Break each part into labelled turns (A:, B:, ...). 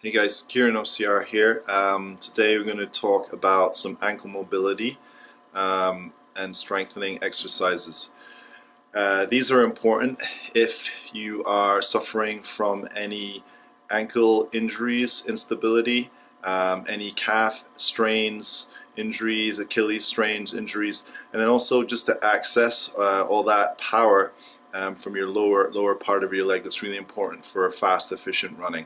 A: Hey guys, Kieran OCR here. Today we're going to talk about some ankle mobility and strengthening exercises. These are important if you are suffering from any ankle injuries, instability, any calf strains, injuries, Achilles strains, injuries, and then also just to access all that power from your lower part of your leg. That's really important for fast, efficient running.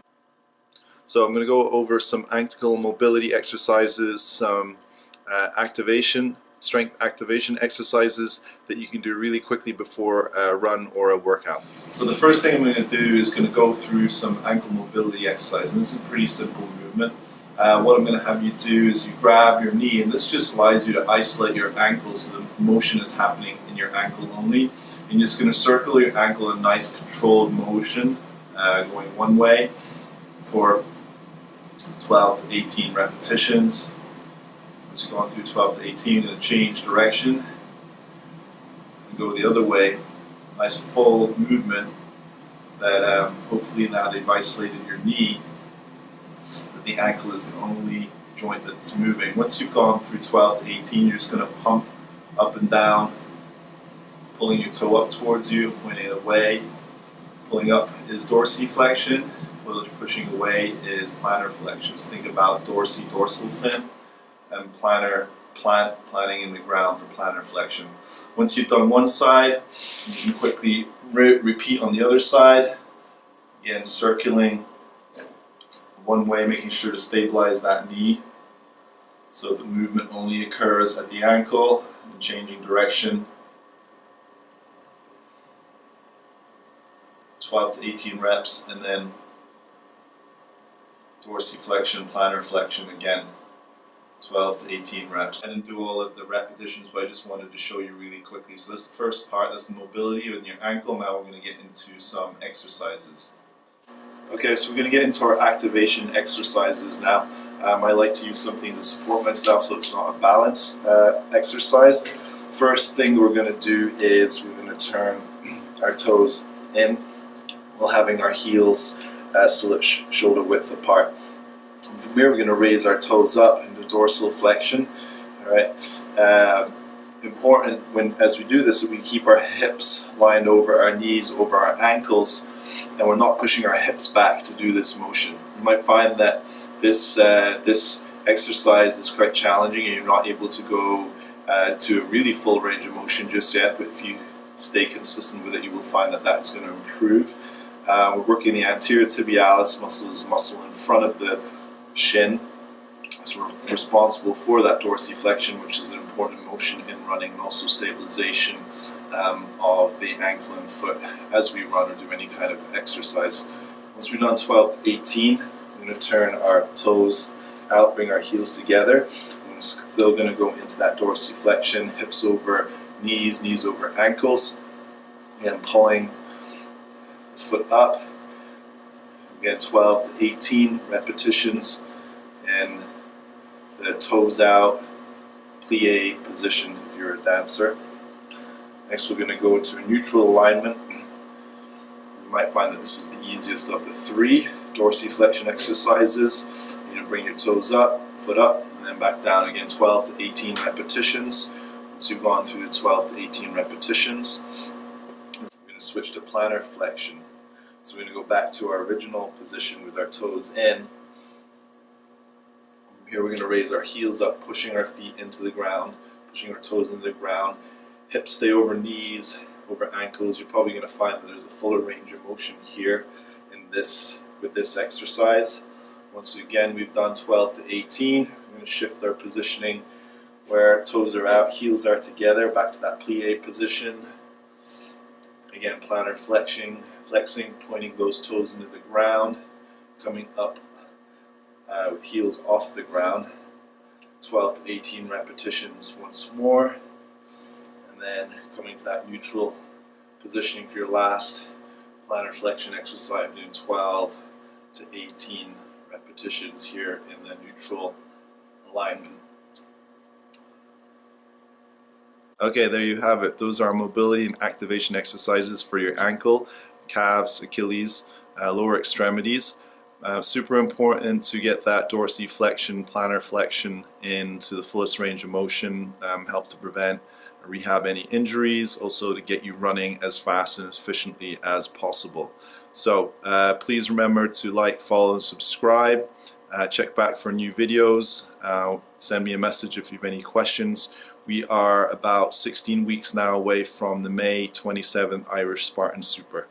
A: So I'm going to go over some ankle mobility exercises, some strength activation exercises that you can do really quickly before a run or a workout. So the first thing I'm going to do is going to go through some ankle mobility exercise. And this is a pretty simple movement. What I'm going to have you do is you grab your knee, and this just allows you to isolate your ankle so the motion is happening in your ankle only. And you're just going to circle your ankle in a nice controlled motion, going one way for 12 to 18 repetitions. Once you've gone through 12 to 18, you're going to change direction and go the other way. Nice full movement that hopefully now they've isolated your knee, that the ankle is the only joint that's moving. Once you've gone through 12 to 18, you're just going to pump up and down, pulling your toe up towards you, pointing it away. Pulling up is dorsiflexion. What pushing away is plantar flexion. So think about dorsal fin, and planting in the ground for plantar flexion. Once you've done one side, you can quickly repeat on the other side. Again, circling one way, making sure to stabilize that knee so the movement only occurs at the ankle, and changing direction. 12 to 18 reps, and then dorsiflexion, plantar flexion again, 12 to 18 reps. I didn't do all of the repetitions, but I just wanted to show you really quickly. So this is the first part, that's the mobility in your ankle. Now we're going to get into some exercises. Okay, so we're going to get into our activation exercises now. I like to use something to support myself so it's not a balance exercise. First thing we're going to do is we're going to turn our toes in while having our heels still at shoulder width apart. And from here we're going to raise our toes up into dorsal flexion. All right. Important as we do this that we keep our hips lined over our knees, over our ankles, and we're not pushing our hips back to do this motion. You might find that this exercise is quite challenging and you're not able to go to a really full range of motion just yet, but if you stay consistent with it, you will find that that's going to improve. We're working the anterior tibialis muscle in front of the shin. So we're responsible for that dorsiflexion, which is an important motion in running, and also stabilization of the ankle and foot as we run or do any kind of exercise. Once we've done 12 to 18, we're going to turn our toes out, bring our heels together. We're still going to go into that dorsiflexion, hips over knees, knees over ankles, and pulling foot up. Again, 12 to 18 repetitions, and the toes out, plie position if you're a dancer. Next we're going to go into a neutral alignment. You might find that this is the easiest of the three dorsiflexion exercises. You're going to bring your toes up, foot up, and then back down again, 12 to 18 repetitions. Once you've gone through the 12 to 18 repetitions, we're going to switch to plantar flexion. So we're going to go back to our original position with our toes in. Here we're going to raise our heels up, pushing our feet into the ground, pushing our toes into the ground. Hips stay over knees, over ankles. You're probably going to find that there's a fuller range of motion here with this exercise. Once again we've done 12 to 18, we're going to shift our positioning where our toes are out, heels are together, back to that plie position. Again, plantar flexing, pointing those toes into the ground, coming up with heels off the ground. 12 to 18 repetitions once more, and then coming to that neutral positioning for your last plantar flexion exercise, doing 12 to 18 repetitions here in the neutral alignment. Okay, there you have it. Those are mobility and activation exercises for your ankle, calves, Achilles, lower extremities. Super important to get that dorsiflexion, plantar flexion into the fullest range of motion, help to prevent or rehab any injuries, also to get you running as fast and efficiently as possible. So please remember to like, follow, and subscribe. Check back for new videos. Send me a message if you have any questions. We are about 16 weeks now away from the May 27th Irish Spartan Super.